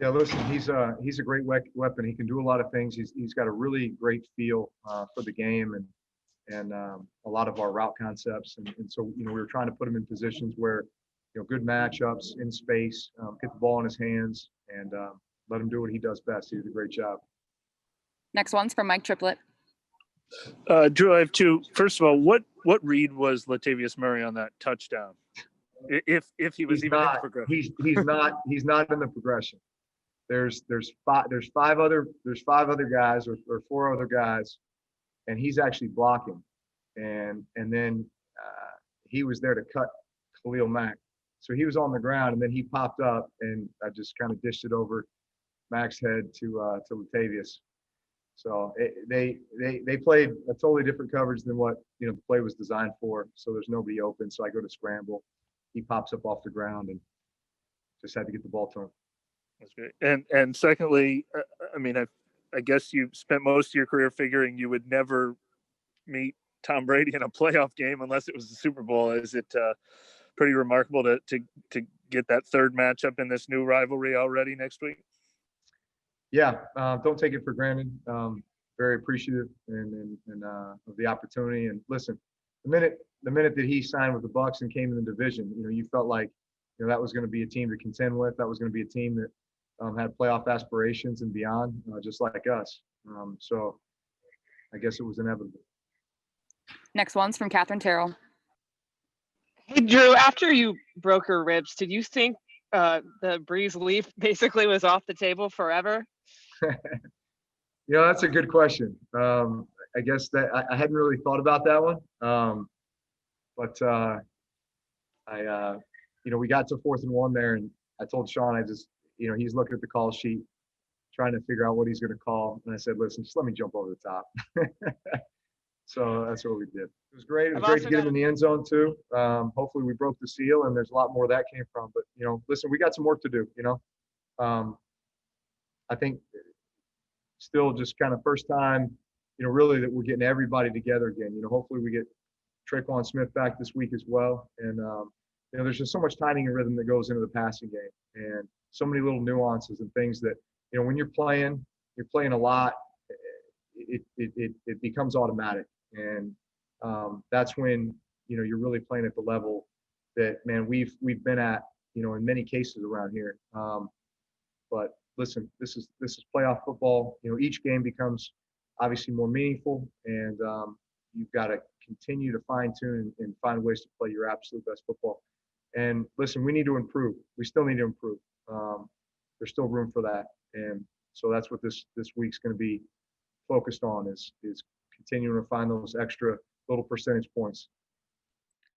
Yeah, listen, he's a great weapon. He can do a lot of things. He's got a really great feel for the game and a lot of our route concepts. And so we were trying to put him in positions where good matchups in space, get the ball in his hands, and let him do what he does best. He did a great job. Next one's from Mike Triplett. Drew, I have two. First of all, what read was Latavius Murray on that touchdown? If he was even in the progression, he's not in the progression. There's five other guys or four other guys, and he's actually blocking, and then he was there to cut Khalil Mack. So he was on the ground, and then he popped up, and I just kind of dished it over Mack's head to Latavius. So they played a totally different coverage than what the play was designed for. So there's nobody open. So I go to scramble. He pops up off the ground and just had to get the ball to him. That's great. And secondly, I mean, I guess you spent most of your career figuring you would never meet Tom Brady in a playoff game unless it was the Super Bowl. Is it pretty remarkable to get that third matchup in this new rivalry already next week? Yeah, don't take it for granted. Very appreciative and of the opportunity. And listen, the minute that he signed with the Bucs and came in the division, you felt like that was going to be a team to contend with. That was going to be a team that had playoff aspirations and beyond, just like us. So I guess it was inevitable. Next one's from Catherine Terrell. Hey, Drew, after you broke your ribs, did you think the Brees leaf basically was off the table forever? That's a good question. I guess that I hadn't really thought about that one. But we got to 4th and 1 there, and I told Sean, he's looking at the call sheet, trying to figure out what he's going to call. And I said, listen, just let me jump over the top. So that's what we did. It was great. It was great to get him in the end zone too. Hopefully we broke the seal, and there's a lot more that came from. But, listen, we got some work to do, I think still just kind of first time, really that we're getting everybody together again. Hopefully we get Traquan Smith back this week as well. And, there's just so much timing and rhythm that goes into the passing game, and so many little nuances and things that, when you're playing a lot, it becomes automatic. And that's when, you're really playing at the level that, man, we've been at, in many cases around here. But listen, this is playoff football. Each game becomes obviously more meaningful, and you've got to continue to fine tune and find ways to play your absolute best football. And listen, we need to improve. We still need to improve. There's still room for that, and so that's what this week's going to be focused on is continuing to find those extra little percentage points